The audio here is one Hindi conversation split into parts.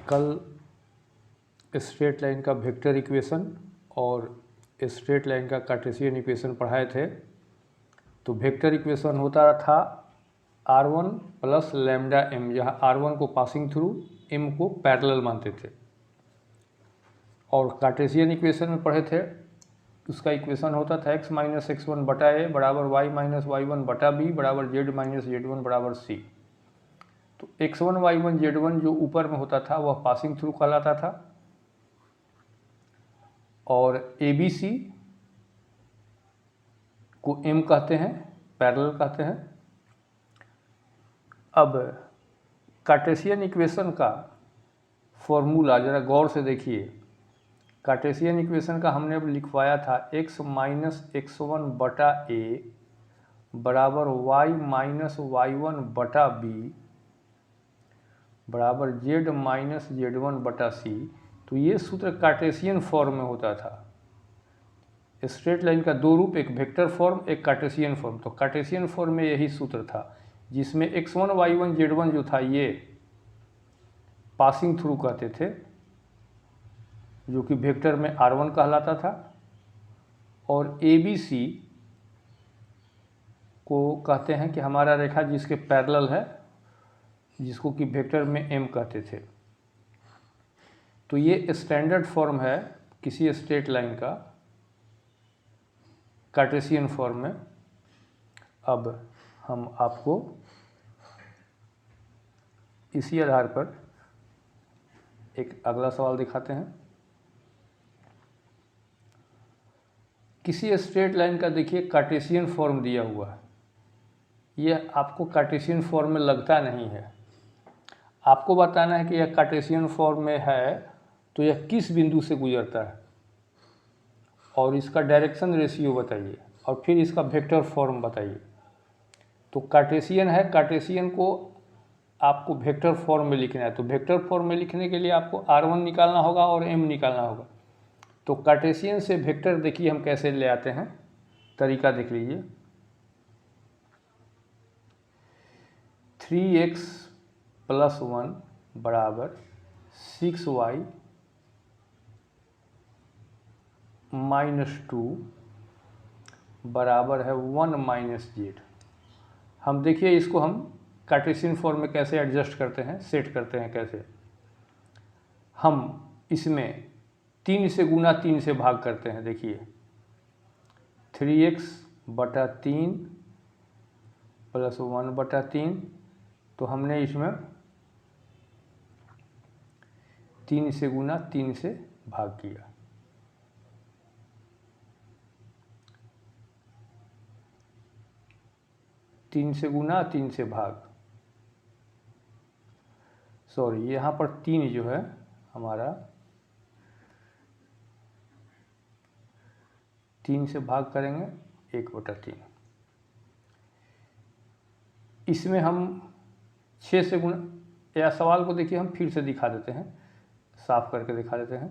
कल स्ट्रेट लाइन का वेक्टर इक्वेशन और स्ट्रेट लाइन का कार्टेशियन इक्वेशन पढ़ाए थे। तो वेक्टर इक्वेशन होता था r1 प्लस लैम्डा m, जहाँ r1 को पासिंग थ्रू, m को पैरेलल मानते थे। और कार्टेशियन इक्वेशन में पढ़े थे, उसका इक्वेशन होता था x माइनस x1 बटा a बराबर y माइनस y1 बटा b बराबर z माइनस z1 बराबर c। तो x1 y1 z1 जो ऊपर में होता था वह पासिंग थ्रू कहलाता था, और ABC को m कहते हैं, पैरेलल कहते हैं। अब कार्टेशियन इक्वेशन का फॉर्मूला ज़रा गौर से देखिए। कार्टेशियन इक्वेशन का हमने अब लिखवाया था x माइनस x1 बटा a बराबर y माइनस y1 बटा b बराबर z माइनस z1 बटा c। तो ये सूत्र कार्टेशियन फॉर्म में होता था। स्ट्रेट लाइन का दो रूप, एक वेक्टर फॉर्म, एक कार्टेशियन फॉर्म। तो कार्टेशियन फॉर्म में यही सूत्र था, जिसमें x1 y1 z1 जो था ये पासिंग थ्रू कहते थे, जो कि वेक्टर में r1 कहलाता था, और ABC को कहते हैं कि हमारा रेखा जिसके पैरेलल है, जिसको कि वेक्टर में m कहते थे। तो ये स्टैंडर्ड फॉर्म है किसी स्ट्रेट लाइन का कार्टेशियन फॉर्म में। अब हम आपको इसी आधार पर एक अगला सवाल दिखाते हैं। किसी स्ट्रेट लाइन का देखिए कार्टेशियन फॉर्म दिया हुआ है। यह आपको कार्टेशियन फॉर्म में लगता नहीं है। आपको बताना है कि यह कार्टेशियन फॉर्म में है तो यह किस बिंदु से गुजरता है, और इसका डायरेक्शन रेशियो बताइए, और फिर इसका वेक्टर फॉर्म बताइए। तो कार्टेशियन है, कार्टेशियन को आपको वेक्टर फॉर्म में लिखना है। तो वेक्टर फॉर्म में लिखने के लिए आपको r1 निकालना होगा और m निकालना होगा। तो कार्टेशियन से वेक्टर देखिए हम कैसे ले आते हैं, तरीका देख लीजिए। 3x प्लस 1 बराबर 6y माइनस 2 बराबर है 1 माइनस जेड। हम देखिए इसको हम कार्टेशियन फॉर्म में कैसे एडजस्ट करते हैं, सेट करते हैं कैसे। हम इसमें 3 से गुना 3 से भाग करते हैं। देखिए 3x बटा 3 प्लस 1 बटा 3, तो हमने इसमें 3 से गुना 3 से भाग किया। तीन से गुना 3 से भाग, सॉरी यहाँ पर 3 जो है हमारा 3 से भाग करेंगे 1/3। इसमें हम 6 से गुना, या सवाल को देखिए हम फिर से दिखा देते हैं, साफ करके दिखा देते हैं।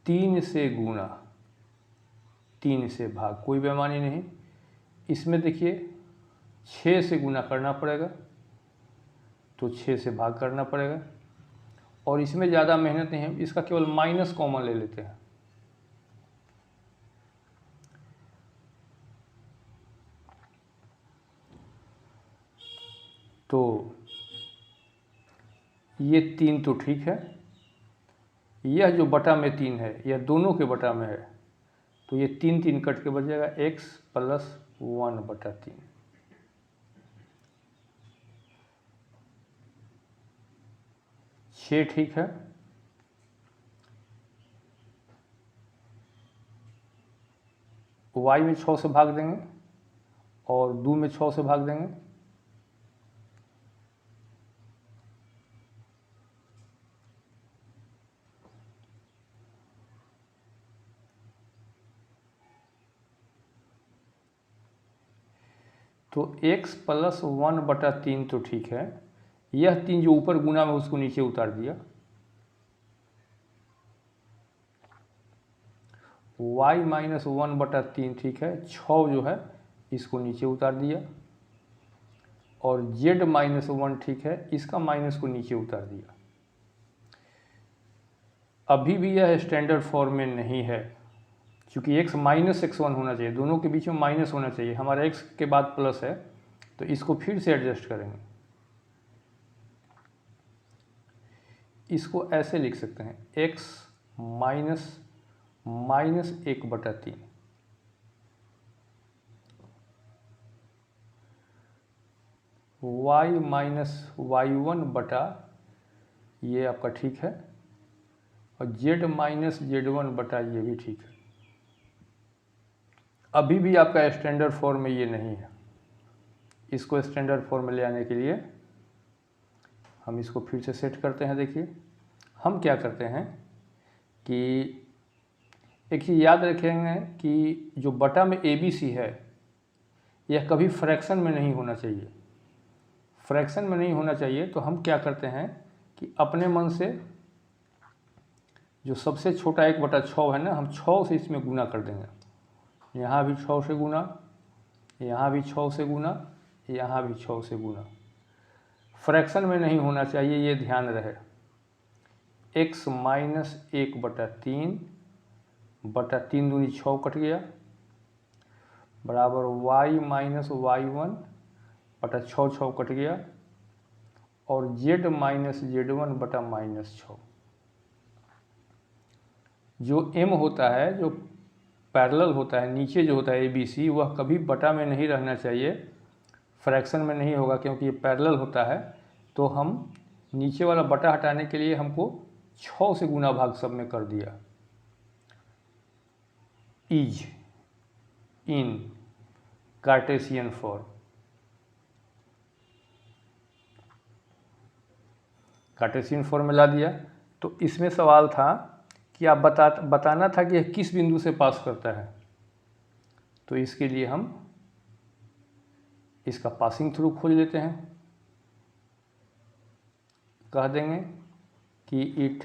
3 से गुना 3 से भाग, कोई बेईमानी नहीं। इसमें देखिए 6 से गुना करना पड़ेगा, तो 6 से भाग करना पड़ेगा, और इसमें ज़्यादा मेहनत नहीं है, इसका केवल माइनस कॉमन ले लेते हैं। तो ये 3 तो ठीक है, यह जो बटा में 3 है यह दोनों के बटा में है, तो ये 3 3 कट के बचेगा x प्लस 1/3। ठीक है। y में 6 से भाग देंगे और 2 में 6 से भाग देंगे। तो x प्लस 1/3 तो ठीक है, यह 3 जो ऊपर गुना में उसको नीचे उतार दिया। y माइनस 1/3 ठीक है, 6 जो है इसको नीचे उतार दिया। और z -1 ठीक है, इसका माइनस को नीचे उतार दिया। अभी भी यह स्टैंडर्ड फॉर्म में नहीं है, क्योंकि x -x1 होना चाहिए, दोनों के बीच में माइनस होना चाहिए। हमारा x के बाद प्लस है, तो इसको फिर से एडजस्ट करेंगे। इसको ऐसे लिख सकते हैं, x -1/3 y-y1 बटा, ये आपका ठीक है, और z-z1 बटा ये भी ठीक है। अभी भी आपका स्टैंडर्ड फॉर्म में ये नहीं है। इसको स्टैंडर्ड फॉर्म में ले आने के लिए हम इसको फिर से सेट करते हैं। देखिए हम क्या करते हैं कि एक चीज़ याद रखेंगे कि जो बटा में ABC है, यह कभी फ्रैक्शन में नहीं होना चाहिए। फ्रैक्शन में नहीं होना चाहिए, तो हम क्या करते हैं कि अपने मन से जो सबसे छोटा 1/6 है ना, हम 6 से इसमें गुना कर देंगे। यहाँ भी 6 से गुना, यहाँ भी 6 से गुना, यहाँ भी 6 से गुना। फ्रैक्शन में नहीं होना चाहिए, ये ध्यान रहे। x -1/3 बटा 3 दूनी 6 कट गया, बराबर y -y1 बटा 6 कट गया, और z -z1 बटा -6। जो m होता है, जो पैरेलल होता है, नीचे जो होता है ABC, वह कभी बटा में नहीं रहना चाहिए, फ्रैक्शन में नहीं होगा, क्योंकि ये पैरेलल होता है। तो हम नीचे वाला बटा हटाने के लिए हमको 6 से गुना भाग सब में कर दिया। Is in Cartesian form, Cartesian form में ला दिया। तो इसमें सवाल था कि आप बताना था कि यह किस बिंदु से पास करता है। तो इसके लिए हम इसका पासिंग थ्रू खोज लेते हैं। कह देंगे कि it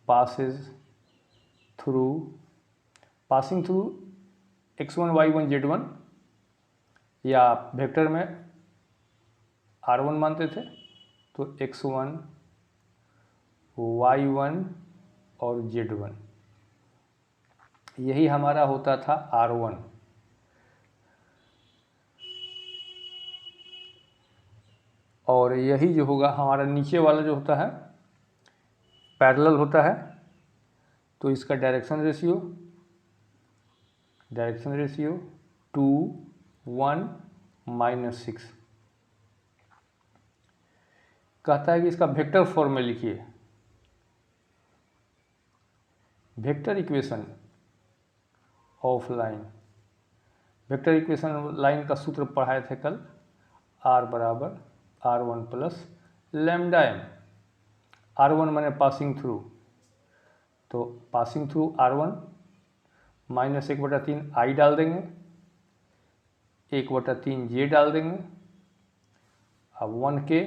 passes through, passing through x1 y1 z1, या वेक्टर में r1 मानते थे, तो x1 y1 और z1, यही हमारा होता था r1। और यही जो होगा हमारा नीचे वाला जो होता है पैरेलल होता है, तो इसका डायरेक्शन रेशियो 2 1 -6। कहता है कि इसका वेक्टर फॉर्म में लिखिए। Vector equation of line, vector equation line का सूत्र पढ़ाए थे कल, r बराबर r1 plus lambda m। r1 माने पासिंग थ्रू, तो पासिंग थ्रू r1 -1/3 i डाल देंगे, 1/3 j डाल देंगे। अब 1k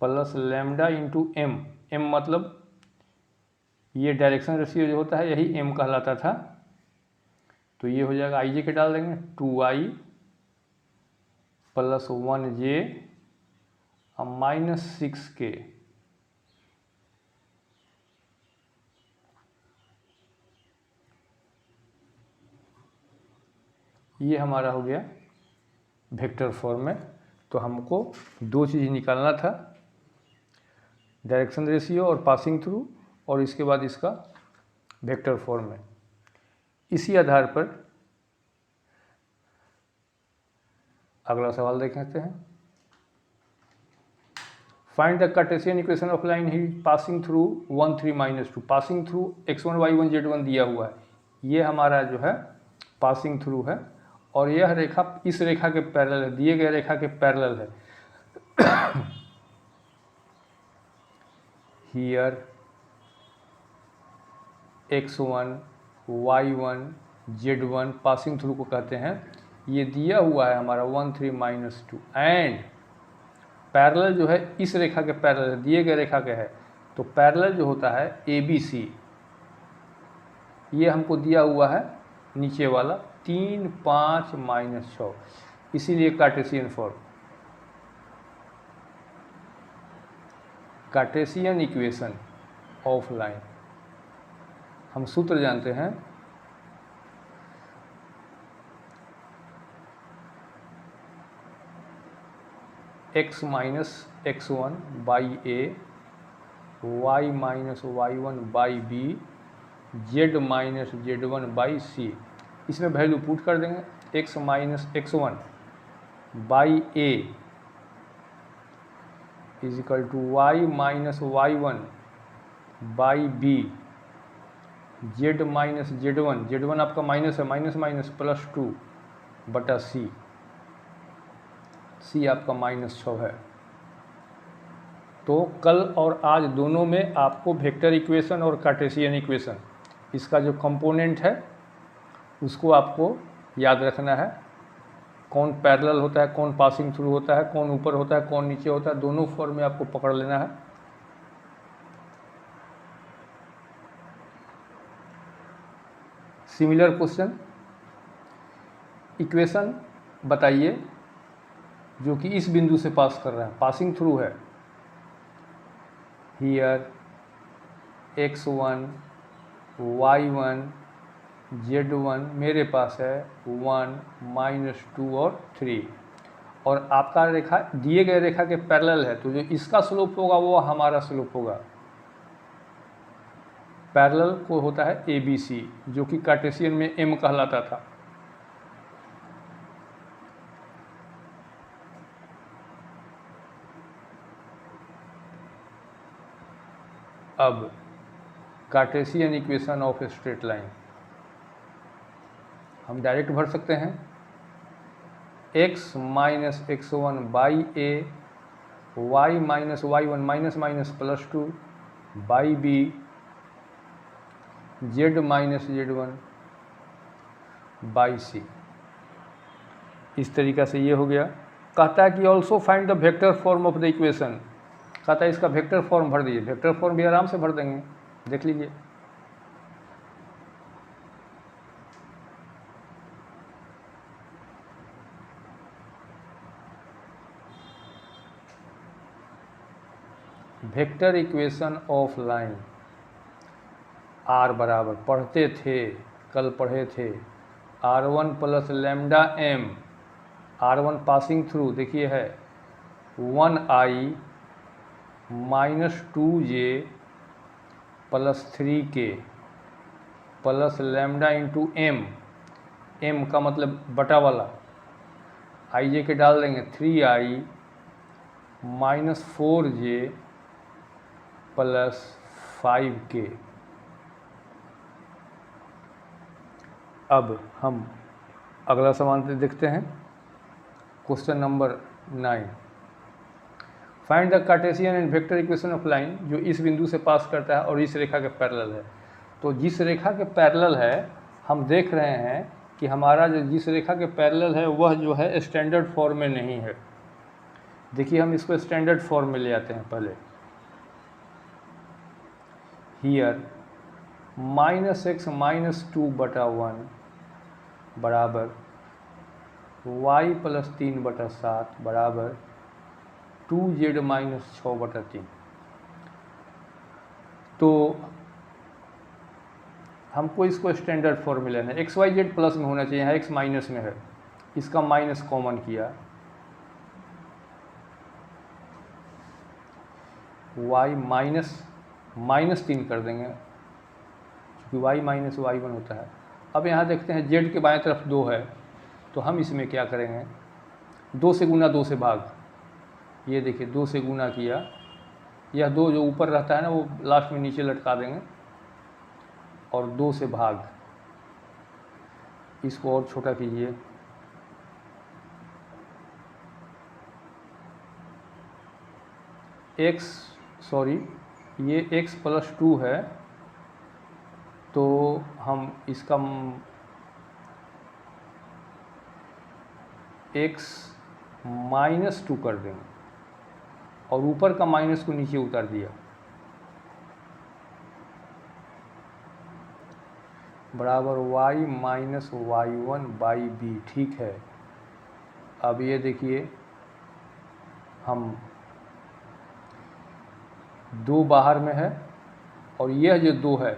plus lambda into m, m मतलब ये डायरेक्शन रेशियो जो होता है यही m कहलाता था। तो ये हो जाएगा i j के डाल देंगे, 2i प्लस 1j -6k। ये हमारा हो गया वेक्टर फॉर्म में। तो हमको दो चीज़ निकालना था, डायरेक्शन रेशियो और पासिंग थ्रू, और इसके बाद इसका वेक्टर फॉर्म में। इसी आधार पर अगला सवाल देख लेते हैं। Find the Cartesian equation of line he passing through 1 3 -2। Passing through x1 y1 z1 दिया हुआ है, ये हमारा जो है पासिंग थ्रू है, और यह रेखा इस रेखा के पैरेलल है, दिए गए रेखा के पैरेलल है। Here x1 y1 z1 passing through को कहते हैं। ये दिया हुआ है हमारा 1 3 -2, एंड पैरेलल जो है इस रेखा के पैरेलल है, दिए गए रेखा के है। तो पैरेलल जो होता है ABC, ये हमको दिया हुआ है नीचे वाला 3 5 -6। इसीलिए Cartesian form. Cartesian equation of line, हम सूत्र जानते हैं, x minus x1 by a, y minus y1 by b, z minus z1 by c. इसमें वैल्यू पुट कर देंगे, x minus x1 by a is equal to y minus y1 by b, z minus z1 आपका माइनस है, माइनस माइनस प्लस 2 बटा सी आपका -6 है। तो कल और आज दोनों में आपको वेक्टर इक्वेशन और कार्टेशियन इक्वेशन इसका जो कंपोनेंट है उसको आपको याद रखना है। कौन पैरेलल होता है, कौन पासिंग थ्रू होता है, कौन ऊपर होता है, कौन नीचे होता है, दोनों फॉर्म में आपको पकड़ लेना है। सिमिलर क्वेश्चन, इक्वेशन बताइए जो कि इस बिंदु से पास कर रहा है, पासिंग थ्रू है। हियर x1 y1 z1 मेरे पास है 1 -2 और 3, और आपका रेखा दिए गए रेखा के पैरेलल है, तो जो इसका स्लोप होगा वो हमारा स्लोप होगा। पैरेलल को होता है ABC, जो कि कार्टेशियन में M कहलाता था। अब Cartesian equation of a straight line हम डायरेक्ट भर सकते हैं, x minus x1 by a, y minus y1 minus minus plus 2 by b, z minus z1 by c. इस तरीक़ा से ये हो गया। कहता है कि also find the vector form of the equation, कहता है इसका वेक्टर फॉर्म भर दीजिए। वेक्टर फॉर्म भी आराम से भर देंगे, देख लीजिए। Vector equation of line r बराबर, पढ़ते थे, कल पढ़े थे, r1 plus lambda m, r1 passing through देखिए है 1i minus 2j plus 3k plus lambda into m का मतलब बटा वाला, ij के डाल देंगे 3i minus 4j plus 5k। अब हम अगला सवाल देखते हैं, question number 9। Find the Cartesian and vector equation of line, जो इस बिंदु से पास करता है और इस रेखा के पैरेलल है। तो जिस रेखा के पैरेलल है, हम देख रहे हैं कि हमारा जो जिस रेखा के पैरेलल है वह जो है स्टैंडर्ड फॉर्म में नहीं है। देखिए हम इसको स्टैंडर्ड फॉर्म में ले आते हैं पहले। हियर -x माइनस 2 बटा 1 बराबर y प्लस 3 बटा 7 बराबर 2z माइनस 6 बटा 3। तो हमको इसको स्टैंडर्ड फॉर्म में लेना है। xyz प्लस में होना चाहिए, यहाँ x माइनस में है, इसका माइनस कॉमन किया, y माइनस 3 कर देंगे क्योंकि y माइनस y1 होता है। अब यहाँ देखते हैं z के बाएं तरफ 2 है, तो हम इसमें क्या करेंगे, 2 से गुना 2 से भाग। ये देखिए 2 से गुना किया, यह 2 जो ऊपर रहता है ना वो लास्ट में नीचे लटका देंगे, और 2 से भाग, इसको और छोटा कीजिए, ये x प्लस 2 है, तो हम इसका x माइनस 2 कर देंगे और ऊपर का माइनस को नीचे उतार दिया, बराबर y minus y1 by B. ठीक है, अब ये देखिए हम 2 बाहर में है और यह जो 2 है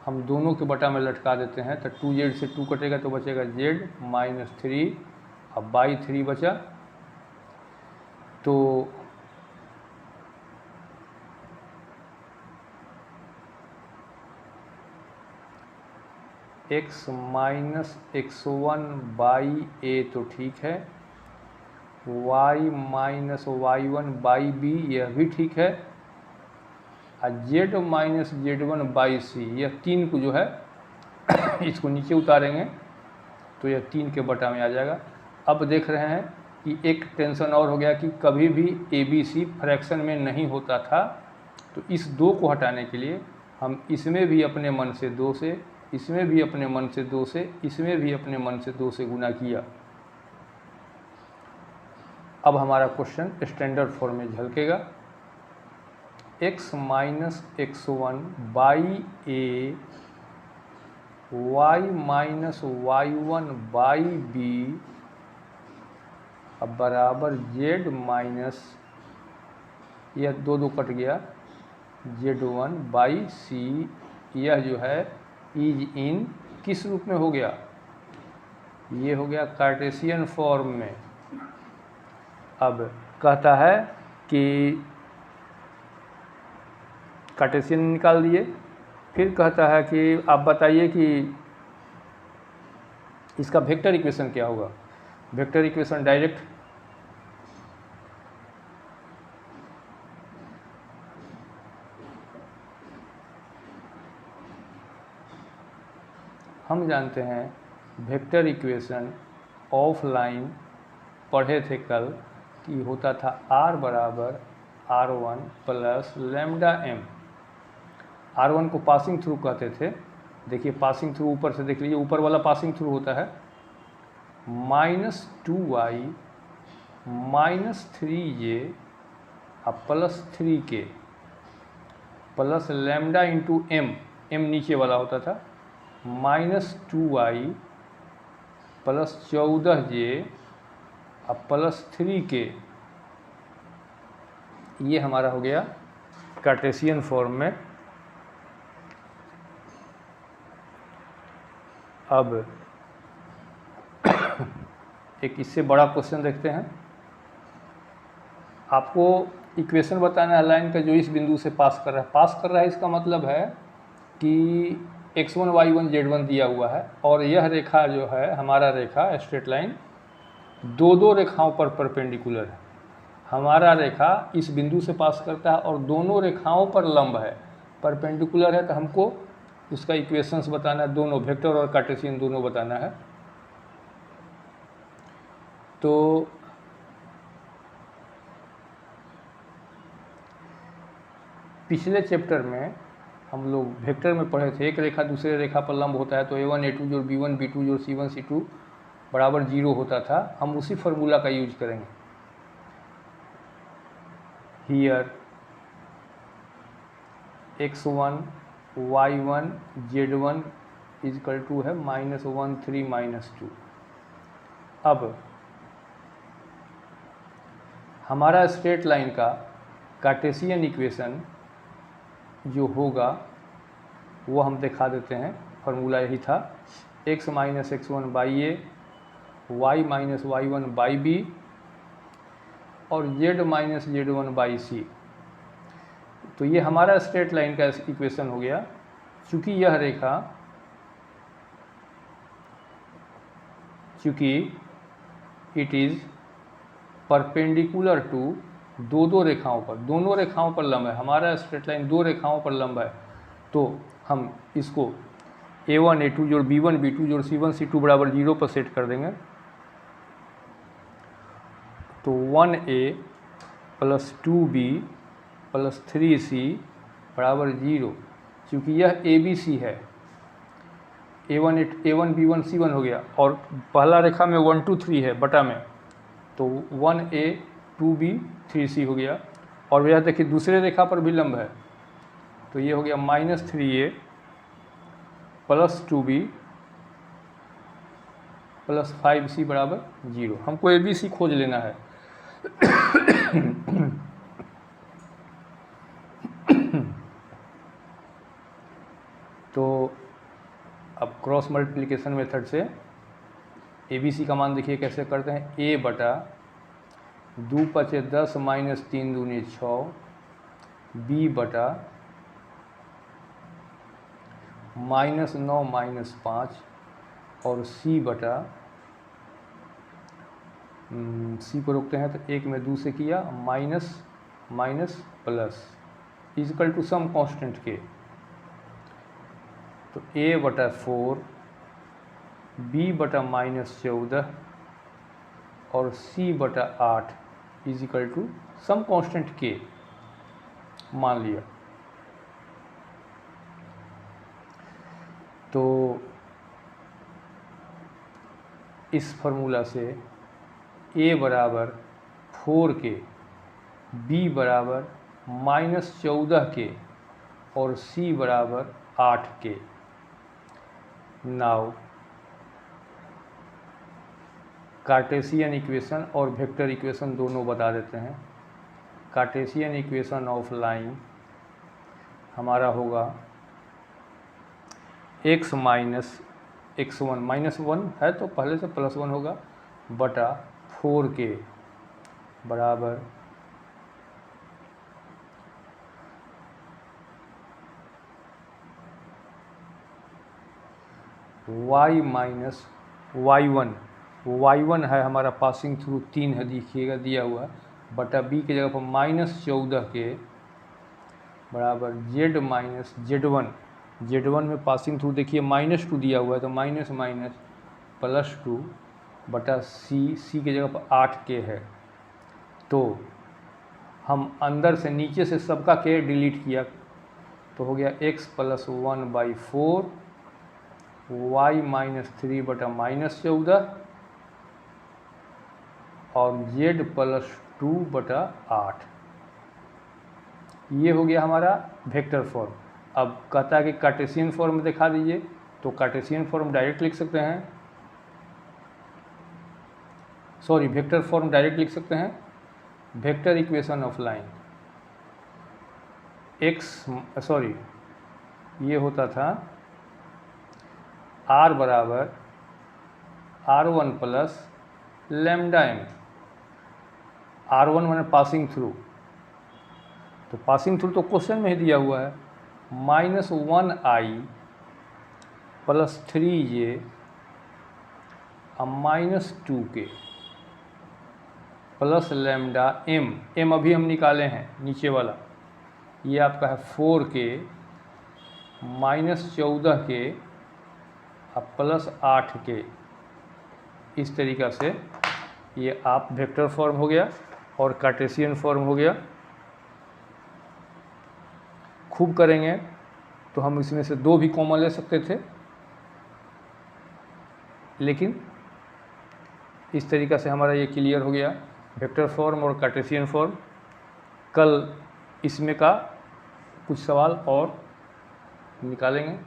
हम दोनों के बटा में लटका देते हैं, तो 2z से 2 कटेगा तो बचेगा z -3। अब बाई 3 बचा, तो x minus x1 by a तो ठीक है, y minus y1 by b यह भी ठीक है, और z minus z1 by c यह 3 को जो है इसको नीचे उतारेंगे तो यह 3 के बटा में आ जाएगा। अब देख रहे हैं कि एक टेंशन और हो गया कि कभी भी ABC फ्रैक्शन में नहीं होता था, तो इस 2 को हटाने के लिए हम इसमें भी अपने मन से 2 से, इसमें भी अपने मन से 2 से, इसमें भी अपने मन से 2 से गुना किया। अब हमारा क्वेश्चन स्टैंडर्ड फॉर्म में झलकेगा। x minus x1 by a y minus y1 by b अब बराबर z माइनस, यह 2 कट गया, z1 बाई c, यह जो है इज इन किस रूप में हो गया, ये हो गया कार्टेशियन फॉर्म में। अब कहता है कि कार्टेशियन निकाल दिए, फिर कहता है कि आप बताइए कि इसका वेक्टर इक्वेशन क्या होगा। वेक्टर इक्वेशन डायरेक्ट हम जानते हैं वेक्टर इक्वेशन ऑफलाइन पढ़े थे कल कि होता था r बराबर r1 plus lambda m। r1 को पासिंग थ्रू कहते थे, देखिए पासिंग थ्रू ऊपर से देख लीजिए, ऊपर वाला पासिंग थ्रू होता है -2y माइनस 3j अब plus 3k plus lambda into m, m नीचे वाला होता था, -2y प्लस 14j अब प्लस 3k, ये हमारा हो गया कार्टेशियन फॉर्म में। अब एक इससे बड़ा क्वेश्चन देखते हैं। आपको इक्वेशन बताना है लाइन का जो इस बिंदु से पास कर रहा है, इसका मतलब है कि x1 y1 z1 दिया हुआ है और यह रेखा जो है हमारा रेखा स्ट्रेट लाइन 2 रेखाओं पर परपेंडिकुलर है। हमारा रेखा इस बिंदु से पास करता है और दोनों रेखाओं पर लंब है, परपेंडिकुलर है, तो हमको उसका इक्वेशंस बताना है, दोनों वेक्टर और कार्टेशियन दोनों बताना है। तो पिछले चैप्टर में हम लोग वेक्टर में पढ़े थे, एक रेखा दूसरे रेखा पर लंब होता है तो a1 a2 जोड़ b1 b2 जोड़ c1 c2 बराबर 0 होता था। हम उसी फार्मूला का यूज करेंगे। Here x1 y1 z1 is equal to है -1 3 -2। अब हमारा स्ट्रेट लाइन का कार्टेशियन इक्वेशन जो होगा वो हम दिखा देते हैं। फार्मूला यही था, x minus x1 by a, y minus y1 by b और z minus z1 by c. तो ये हमारा स्ट्रेट लाइन का इक्वेशन हो गया। चूँकि यह रेखा, चूँकि इट इज़ परपेंडिकुलर टू दो रेखाओं पर, दोनों रेखाओं पर लंब है, हमारा स्ट्रेट लाइन 2 रेखाओं पर लंब है, तो हम इसको a1 a2 जोड़ b1 b2 जोड़ c1 c2 बराबर 0 पर सेट कर देंगे। तो 1a plus 2b plus 3c बराबर 0। चूँकि यह ABC है, a1 b1 c1 हो गया और पहला रेखा में 1 2 3 है बटा में, तो 1a 2b 3c हो गया। और यह देखिए दूसरे रेखा पर भी लंब है, तो ये हो गया -3a plus 2b plus 5c बराबर 0। हमको ABC खोज लेना है। तो अब क्रॉस मल्टीप्लिकेशन मेथड से ABC का मान देखिए कैसे करते हैं। a बटा 2 पचे 10 माइनस 3 दूनी 6, b बटा -9 माइनस 5 और c बटा c को रोकते हैं तो 1 में 2 से किया minus minus plus equal to some constant के। तो a बटा 4, b बटा -14 और c बटा 8 इजकल टू सम कांस्टेंट के मान लिया। तो इस फार्मूला से a बराबर 4 के, b बराबर -14 के और c बराबर 8 के। नाउ कार्टेशियन इक्वेशन और वेक्टर इक्वेशन दोनों बता देते हैं। कार्टेशियन इक्वेशन ऑफ लाइन हमारा होगा x माइनस x1 -1 है तो पहले से +1 होगा बटा 4k बराबर y माइनस y1 है हमारा पासिंग थ्रू 3 है देखिएगा दिया हुआ बटा b की जगह पर -14 के बराबर z माइनस z1 में पासिंग थ्रू देखिए -2 दिया हुआ है तो माइनस माइनस +2 बटा c की जगह पर 8k है। तो हम अंदर से नीचे से सबका k डिलीट किया तो हो गया x + 1/4 y -3 बटा -14 और z + 2 बटा 8। ये हो गया हमारा वेक्टर फॉर्म। अब कहता है कि कार्टेशियन फॉर्म में दिखा दीजिए, तो कार्टेशियन फॉर्म डायरेक्ट लिख सकते हैं, सॉरी वेक्टर फॉर्म डायरेक्ट लिख सकते हैं। वेक्टर इक्वेशन ऑफ लाइन ये होता था r बराबर r1 plus lambda m। r1 मैंने पासिंग थ्रू, तो पासिंग थ्रू तो क्वेश्चन में ही दिया हुआ है -1i + 3j -2k plus lambda m अभी हम निकाले हैं नीचे वाला, ये आपका है 4k -14k प्लस 8k। इस तरीक़ा से ये आप वेक्टर फॉर्म हो गया और कार्टेशियन फॉर्म हो गया। खूब करेंगे तो हम इसमें से 2 भी कॉमन ले सकते थे, लेकिन इस तरीक़ा से हमारा ये क्लियर हो गया वेक्टर फॉर्म और कार्टेशियन फॉर्म। कल इसमें का कुछ सवाल और निकालेंगे।